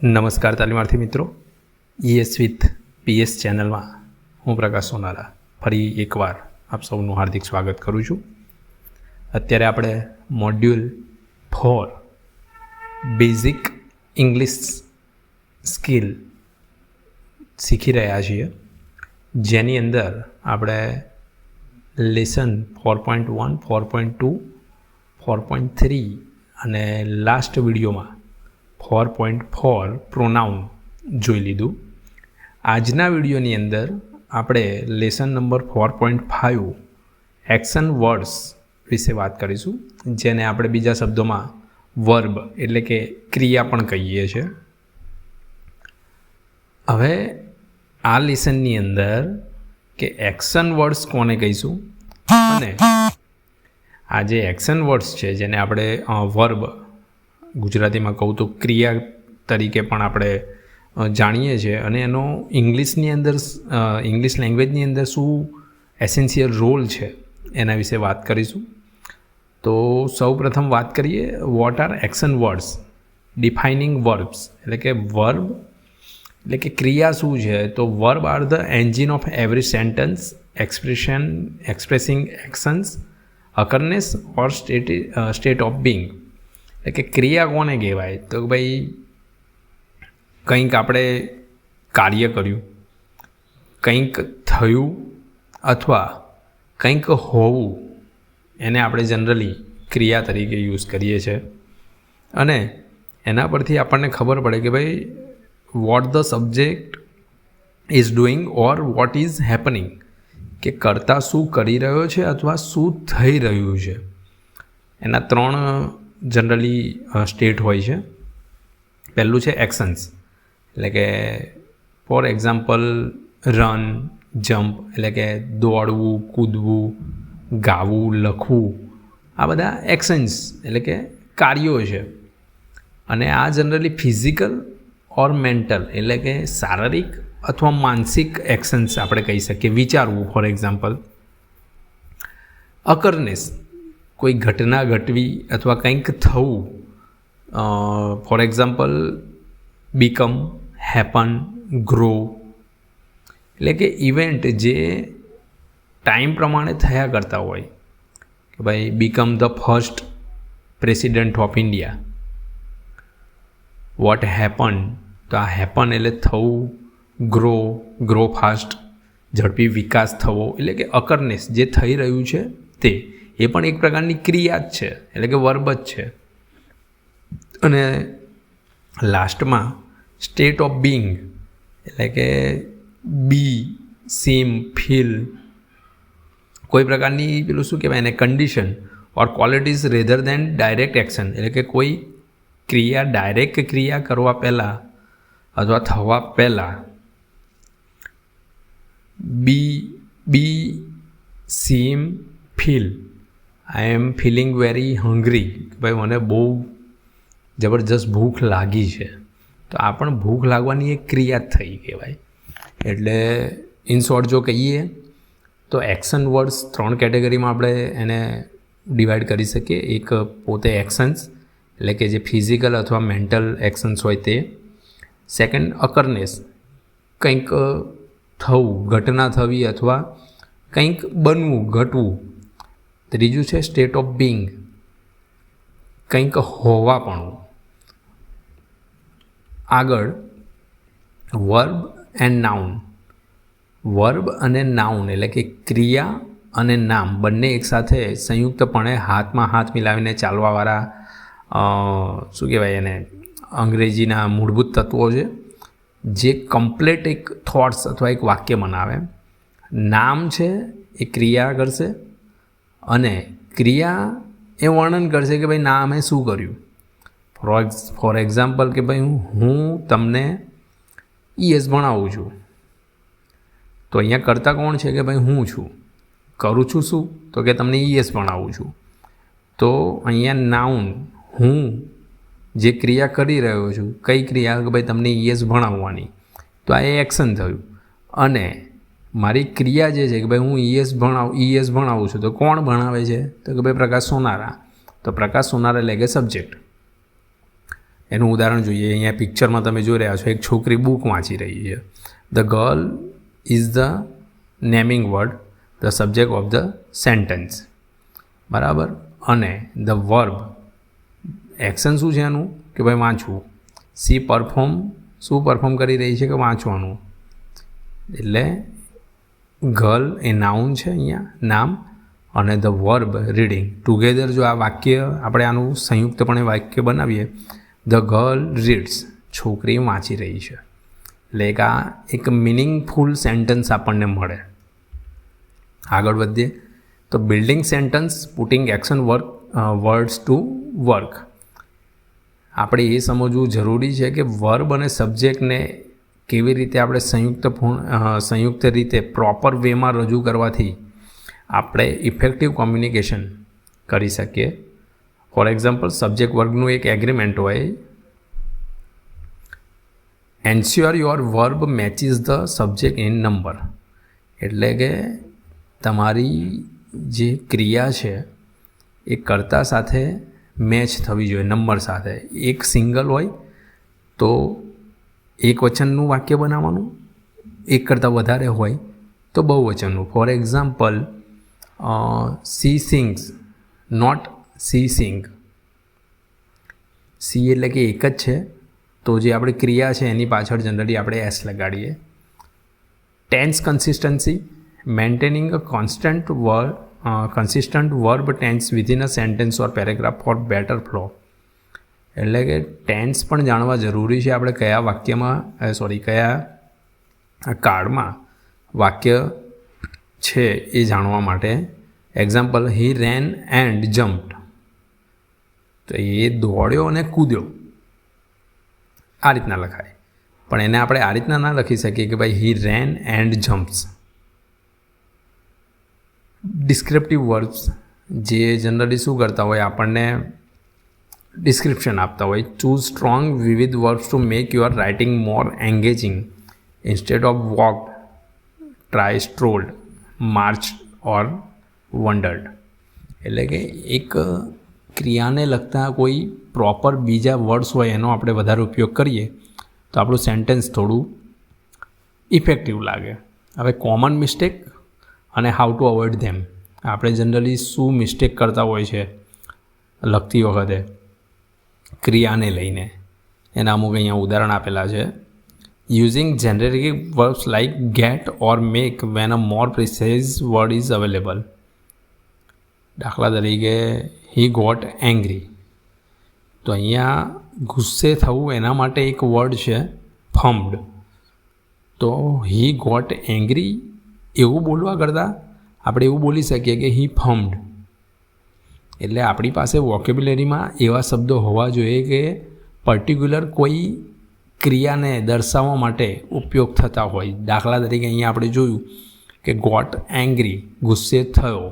નમસ્કાર તાલીમાર્થી મિત્રો, ES with PS ચેનલમાં હું પ્રકાશ સોનારા ફરી એકવાર આપ સૌનું હાર્દિક સ્વાગત કરું છું. અત્યારે આપણે મોડ્યુલ 4 બેઝિક ઇંગ્લિશ સ્કિલ શીખી રહ્યા છીએ, જેની અંદર આપણે લેસન 4.1, 4.2, 4.3 અને લાસ્ટ વિડીયોમાં 4.4 પ્રોનાઉન જોઈ લીધું. આજના વિડીયોની અંદર આપણે લેસન નંબર 4.5 એક્શન વર્ડ્સ વિશે વાત કરીશું, જેને આપણે બીજા શબ્દોમાં વર્બ એટલે કે ક્રિયા પણ કહીએ છીએ. હવે આ લેસનની અંદર કે એક્શન વર્ડ્સ કોને કહીશું અને આ જે એક્શન વર્ડ્સ છે જેને આપણે વર્બ ગુજરાતીમાં કહું તો ક્રિયા તરીકે પણ આપણે જાણીએ છીએ, અને એનો ઇંગ્લિશની અંદર ઇંગ્લિશ લેંગ્વેજની અંદર શું એસેન્શિયલ રોલ છે એના વિશે વાત કરીશું. તો સૌ પ્રથમ વાત કરીએ, what are action words, defining verbs. એટલે કે વર્બ એટલે કે ક્રિયા શું છે? તો verb are the engine of every sentence expressing actions, occurrence or state of being. એટલે કે ક્રિયા કોને કહેવાય? તો ભાઈ કંઈક આપણે કાર્ય કર્યું, કંઈક થયું અથવા કંઈક હોવું, એને આપણે જનરલી ક્રિયા તરીકે યુઝ કરીએ છીએ. અને એના પરથી આપણને ખબર પડે કે ભાઈ vote the subject is doing or what is happening, કે કરતાં શું કરી રહ્યો છે અથવા શું થઈ રહ્યું છે. એના ત્રણ જનરલી સ્ટેટ હોય છે. પહેલું છે એક્શન્સ, એટલે કે ફોર એક્ઝામ્પલ રન, જમ્પ, એટલે કે દોડવું, કૂદવું, ગાવું, લખવું, આ બધા એક્શન્સ એટલે કે કાર્યો છે. અને આ જનરલી ફિઝિકલ ઓર મેન્ટલ એટલે કે શારીરિક અથવા માનસિક એક્શન્સ આપણે કહી શકીએ. વિચારવું ફોર એક્ઝામ્પલ. અકરનેસ, કોઈ ઘટના ઘટવી અથવા કંઈક થવું. For example become, happen, grow. એટલે કે ઇવેન્ટ જે ટાઈમ પ્રમાણે થયા કરતા હોય, કે ભાઈ become the first president of India. What happen, તો આ હેપન એટલે થવું, ગ્રો ફાસ્ટ, ઝડપી વિકાસ થવો. એટલે કે અકરનેસ જે થઈ રહ્યું છે તે, એ પણ એક પ્રકારની ક્રિયા જ છે, એટલે કે વર્બ જ છે. અને લાસ્ટમાં સ્ટેટ ઓફ બિંગ, એટલે કે બી, સીમ, ફીલ, કોઈ પ્રકારની પેલું શું કહેવાય એને, condition or qualities rather than direct action. એટલે કે કોઈ ક્રિયા ડાયરેક્ટ ક્રિયા કરવા પહેલાં અથવા થવા પહેલાં બી, સીમ, ફીલ. આઈ એમ ફિલિંગ વેરી હંગ્રી, ભાઈ મને બહુ જબરજસ્ત ભૂખ લાગી છે. તો આ પણ ભૂખ લાગવાની એક ક્રિયા જ થઈ કહેવાય. એટલે ઇન શોર્ટ જો કહીએ તો એક્શન વર્ડ્સ 3 કેટેગરીમાં આપણે એને ડિવાઈડ કરી શકીએ. એક પોતે એક્શન્સ એટલે કે જે ફિઝિકલ અથવા મેન્ટલ એક્શન્સ હોય તે. સેકન્ડ અકરનેસ, કંઈક થવું, ઘટના થવી અથવા કંઈક બનવું, ઘટવું. ત્રીજું છે સ્ટેટ ઓફ બિંગ, કંઈક હોવાપણું. આગળ વર્બ એન્ડ નાઉન. વર્બ અને નાઉન એટલે કે ક્રિયા અને નામ બંને એકસાથે સંયુક્તપણે હાથમાં હાથ મિલાવીને ચાલવાવાળા શું કહેવાય એને, અંગ્રેજીના મૂળભૂત તત્વો છે, જે કમ્પ્લેટ એક થોટ્સ અથવા એક વાક્ય બનાવે. નામ છે એ ક્રિયા કરશે અને ક્રિયા એ વર્ણન કરશે કે ભાઈ નામે શું કર્યું. ફોર એક્ઝામ્પલ કે ભાઈ હું તમને ES ભણાવું છું, તો અહીંયા કરતા કોણ છે કે ભાઈ હું છું. કરું છું શું? તો કે તમને ES ભણાવું છું. તો અહીંયા નાઉન, હું જે ક્રિયા કરી રહ્યો છું, કઈ ક્રિયા? કે ભાઈ તમને ES ભણાવવાની. તો આ એક્શન થયું. અને મારી ક્રિયા જે છે કે ભાઈ હું ES ભણાવું છું, તો કોણ ભણાવે છે? તો કે ભાઈ પ્રકાશ સોનારા. તો પ્રકાશ સોનારા એટલે કે સબ્જેક્ટ. એનું ઉદાહરણ જોઈએ. અહીંયા પિક્ચરમાં તમે જોઈ રહ્યા છો, એક છોકરી બુક વાંચી રહી છે. The girl is the naming word, the subject of the sentence, બરાબર. અને ધ વર્બ એક્શન શું છે એનું કે ભાઈ વાંચવું. સી પરફોર્મ, શું પરફોર્મ કરી રહી છે કે વાંચવાનું. એટલે ગર્લ એ નાઉન છે અહીંયા, નામ, અને ધ વર્બ રીડિંગ. ટુગેધર જો આ વાક્ય આપણે આનું સંયુક્તપણે વાક્ય બનાવીએ, ધ ગર્લ રીડ્સ, છોકરી વાંચી રહી છે. એટલે એક મિનિંગફુલ સેન્ટન્સ આપણને મળે. આગળ વધીએ તો building sentence, putting action words to work. આપણે એ સમજવું જરૂરી છે કે વર્બ અને સબ્જેક્ટને કેવી રીતે આપણે સંયુક્ત રીતે પ્રોપર વેમાં રજૂ કરવાથી આપણે ઇફેક્ટિવ કોમ્યુનિકેશન કરી શકીએ. ફોર એક્ઝામ્પલ, સબ્જેક્ટ વર્ગનું એક એગ્રીમેન્ટ હોય, ensure your verb matches the subject in number. એટલે કે તમારી જે ક્રિયા છે એ કર્તા સાથે મેચ થવી જોઈએ, નંબર સાથે. એક સિંગલ હોય તો એક વચનનું વાક્ય બનાવવાનું, એક કરતાં વધારે હોય તો બહુવચનનું. For example, she sings, not she sing. She એટલે કે એક જ છે, તો જે આપણી ક્રિયા છે એની પાછળ જનરલી આપણે એસ લગાડીએ. Tense consistency, maintaining a consistent verb tense within a sentence or paragraph for better flow. એટલે કે ટેન્સ પણ જાણવા જરૂરી છે આપણે કયા વાક્યમાં કયા કાળમાં વાક્ય છે એ જાણવા માટે. Example, he ran and jumped. તો એ દોડ્યો અને કૂદ્યો, આ રીતના લખાય. પણ એને આપણે આ રીતના ના લખી શકીએ કે ભાઈ he ran and jumps. Descriptive verbs જે જનરલી શું કરતા હોય, આપણને ડિસ્ક્રિપ્શન આપતા હોય. Choose strong vivid verbs to make your writing more engaging instead of walked, try, strolled, march or wandered. એટલે કે એક ક્રિયાને લગતા કોઈ પ્રોપર બીજા વર્ડ્સ હોય એનો આપણે વધારે ઉપયોગ કરીએ તો આપણું સેન્ટેન્સ થોડું ઇફેક્ટિવ લાગે. હવે કોમન મિસ્ટેક અને હાઉ ટુ અવોઇડ ધેમ. આપણે જનરલી શું મિસ્ટેક કરતા હોય છે લખતી વખતે ક્રિયાને લઈને, એના અમુક અહીંયા ઉદાહરણ આપેલા છે. Using generic verbs like get or make when a more precise word is available. દાખલા તરીકે, હી ગોટ એંગ્રી. તો અહીંયા ગુસ્સે થવું એના માટે એક વર્ડ છે ફમ્ડ. તો હી ગોટ એંગ્રી એવું બોલવા કરતાં આપણે એવું બોલી શકીએ કે હી ફમ્ડ. એટલે આપણી પાસે વોકેબ્યુલરીમાં એવા શબ્દો હોવા જોઈએ કે પર્ટિક્યુલર કોઈ ક્રિયાને દર્શાવવા માટે ઉપયોગ થતા હોય. દાખલા તરીકે અહીંયા આપણે જોયું કે ગોટ એંગ્રી, ગુસ્સે થયો.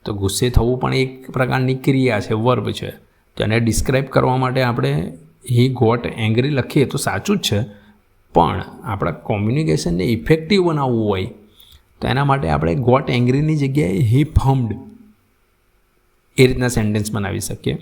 તો ગુસ્સે થવું પણ એક પ્રકારની ક્રિયા છે, વર્બ છે. તો એને ડિસ્ક્રાઇબ કરવા માટે આપણે હી ગોટ એંગ્રી લખીએ તો સાચું જ છે, પણ આપણા કોમ્યુનિકેશનને ઇફેક્ટિવ બનાવવું હોય તો એના માટે આપણે ગોટ એંગ્રીની જગ્યાએ હી ફમ્ડ એ રીતના સેન્ટેન્સ બનાવી શકીએ.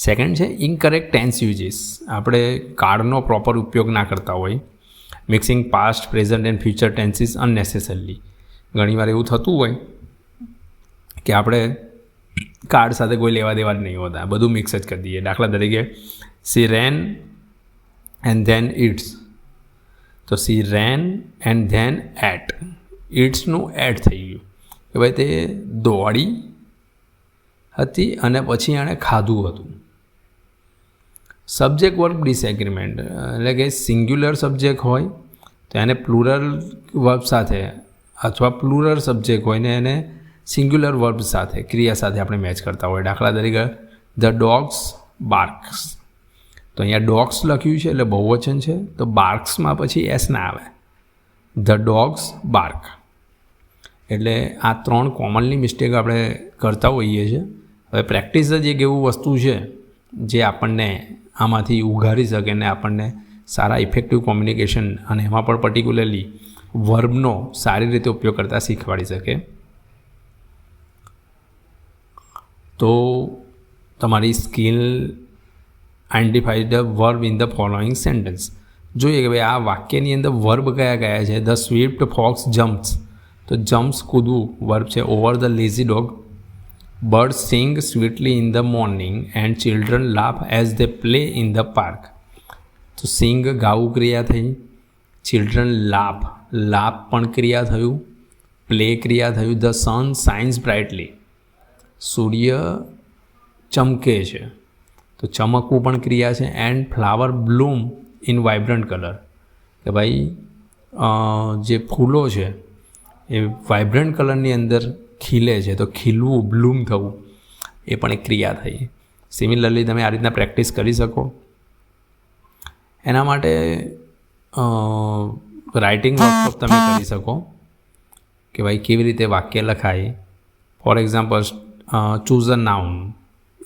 સેકન્ડ છે ઇનકરેક્ટ ટેન્સ યુઝીસ. આપણે કાળનો પ્રોપર ઉપયોગ ના કરતા હોય. Mixing past, present and future tenses unnecessarily. ઘણીવાર એવું થતું હોય કે આપણે કાર્ડ સાથે કોઈ લેવા દેવા જ નહીં હોતા, બધું મિક્સ જ કરી દઈએ. દાખલા તરીકે, she ran and then eats. તો she ran and then ate. ઇટ્સનું એટ થઈ ગયું કે ભાઈ તે દોડી હતી અને પછી એણે ખાધું હતું. સબ્જેક્ટ વર્બ ડિસએગ્રીમેન્ટ, એટલે કે સિંગ્યુલર સબ્જેક્ટ હોય તો એને પ્લુરલ વર્બ સાથે, અથવા પ્લુરલ સબ્જેક્ટ હોય ને એને સિંગ્યુલર વર્બ સાથે, ક્રિયા સાથે આપણે મેચ કરતા હોય. દાખલા તરીકે, ધ ડોગ્સ બાર્ક્સ. તો અહીંયા ડોગ્સ લખ્યું છે એટલે બહુવચન છે, તો બાર્ક્સમાં પછી એસ ના આવે. The dogs bark. એટલે આ 3 કોમનલી મિસ્ટેક આપણે કરતા હોઈએ છીએ. હવે પ્રેક્ટિસ જ એક એવું વસ્તુ છે જે આપણને આમાંથી ઉઘારી શકે ને આપણને સારા ઇફેક્ટિવ કોમ્યુનિકેશન અને એમાં પણ પર્ટિક્યુલરલી વર્બનો સારી રીતે ઉપયોગ કરતા શીખવાડી શકે. તો તમારી skill identify the verb in the following sentence. જોઈએ કે ભાઈ આ વાક્યની અંદર વર્બ કયા કયા છે. ધ સ્વિફ્ટ ફોક્સ જમ્પ્સ, તો જમ્પ્સ કૂદવું વર્બ છે. Over the lazy dog, bird sing sweetly in the morning and children laugh as they play in the park. તો સિંગ ગાવું ક્રિયા થઈ, ચિલ્ડ્રન લાફ લાફ પણ ક્રિયા થયું, પ્લે ક્રિયા થયું. ધ સન શાઇન્સ બ્રાઇટલી, સૂર્ય ચમકે છે તો ચમકવું પણ ક્રિયા છે. And flower Bloom in vibrant colour, કે ભાઈ જે ફૂલો છે એ વાઇબ્રન્ટ કલરની અંદર ખીલે છે તો ખીલવું, બ્લૂમ થવું એ પણ એક ક્રિયા થઈ. સિમિલરલી તમે આ રીતના પ્રેક્ટિસ કરી શકો. એના માટે રાઇટિંગ વર્કશોપ તમે કરી શકો કે ભાઈ કેવી રીતે વાક્ય લખાય. For example choose a noun,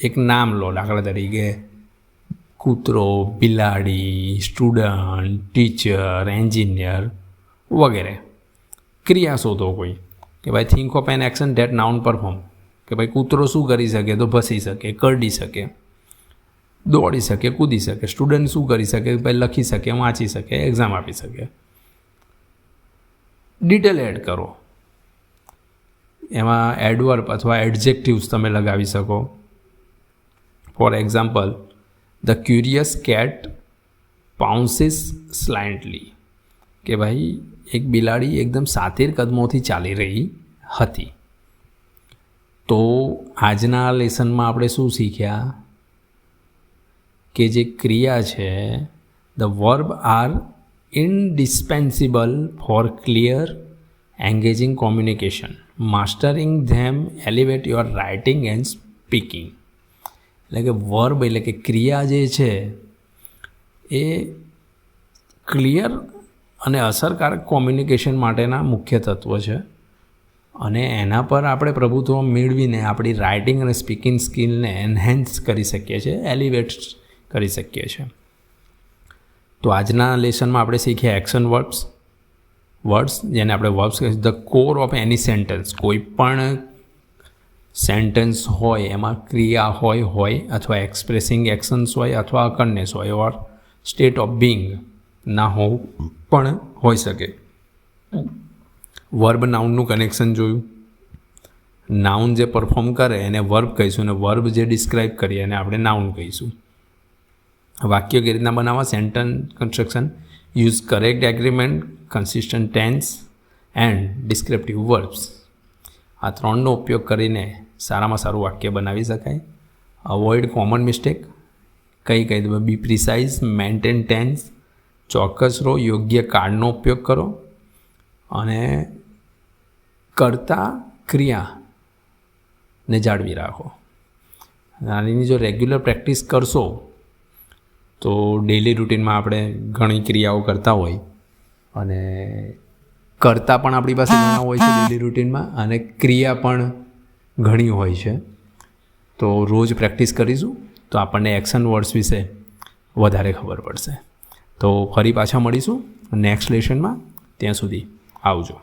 એક નામ લો, દાખલા તરીકે કૂતરો, બિલાડી, સ્ટુડન્ટ, ટીચર, એન્જિનિયર વગેરે. ક્રિયા શોધો કોઈ કે ભાઈ think of an action that noun perform, કે ભાઈ કૂતરો શું કરી શકે તો ભસી શકે, કરડી શકે, દોડી શકે, કૂદી શકે. સ્ટુડન્ટ શું કરી શકે ભાઈ લખી શકે, વાંચી શકે, એક્ઝામ આપી શકે. ડિટેલ એડ કરો, એમાં એડવર્બ અથવા એડજેક્ટિવ્સ તમે લગાવી શકો. For example the curious cat pounces silently, કે ભાઈ એક બિલાડી એકદમ સાતીર કદમોથી ચાલી રહી હતી. તો આજના લેસનમાં આપણે શું શીખ્યા કે જે ક્રિયા છે the verb are indispensable for clear engaging communication. Mastering them elevate your writing and speaking. એટલે કે વર્બ એટલે કે ક્રિયા જે છે એ ક્લિયર અને અસરકારક કોમ્યુનિકેશન માટેના મુખ્ય તત્વ છે અને એના પર આપણે પ્રભુત્વ મેળવીને આપણી રાઇટિંગ અને સ્પીકિંગ સ્કિલને એન્હેન્સ કરી શકીએ છીએ, એલિવેટ કરી શકીએ છીએ. તો આજના લેસનમાં આપણે શીખ્યા એક્શન વર્ડ્સ જેને આપણે વર્બ્સ કહીએ. The core of any sentence, કોઈ પણ સેન્ટેન્સ હોય એમાં ક્રિયા હોય અથવા એક્સપ્રેસિંગ એક્શન્સ હોય અથવા અકરનેસ હોય ઓર સ્ટેટ ઓફ બિંગ ના હોવું પણ હોઈ શકે. વર્બ નાઉનનું કનેક્શન જોયું. નાઉન જે પરફોર્મ કરે એને વર્બ કહીશું અને વર્બ જે ડિસ્ક્રાઇબ કરીએ એને આપણે નાઉન કહીશું. વાક્યો કેવી રીતના બનાવવા? Sentence construction, use correct agreement, consistent tense and descriptive verbs. આ ત્રણનો ઉપયોગ કરીને સારામાં સારું વાક્ય બનાવી શકાય. અવોઇડ કોમન મિસ્ટેક, કઈ બી પ્રિસાઇઝ, મેન્ટેન ટેન્સ, ચોક્કસ રહો, યોગ્ય કાળનો ઉપયોગ કરો અને કરતા ક્રિયાને જાળવી રાખો. આની જો રેગ્યુલર પ્રેક્ટિસ કરશો તો ડેઇલી રૂટીનમાં આપણે ઘણી ક્રિયાઓ કરતા હોય અને કરતા પણ આપણી પાસે ઘણા હોય છે ડેઇલી રૂટીનમાં અને ક્રિયા પણ ઘણી હોય છે. તો રોજ પ્રેક્ટિસ કરીશું તો આપણને એક્શન વર્ડ્સ વિશે વધારે ખબર પડશે. તો ફરી પાછા મળીશું નેક્સ્ટ લેસનમાં. ત્યાં સુધી આવજો.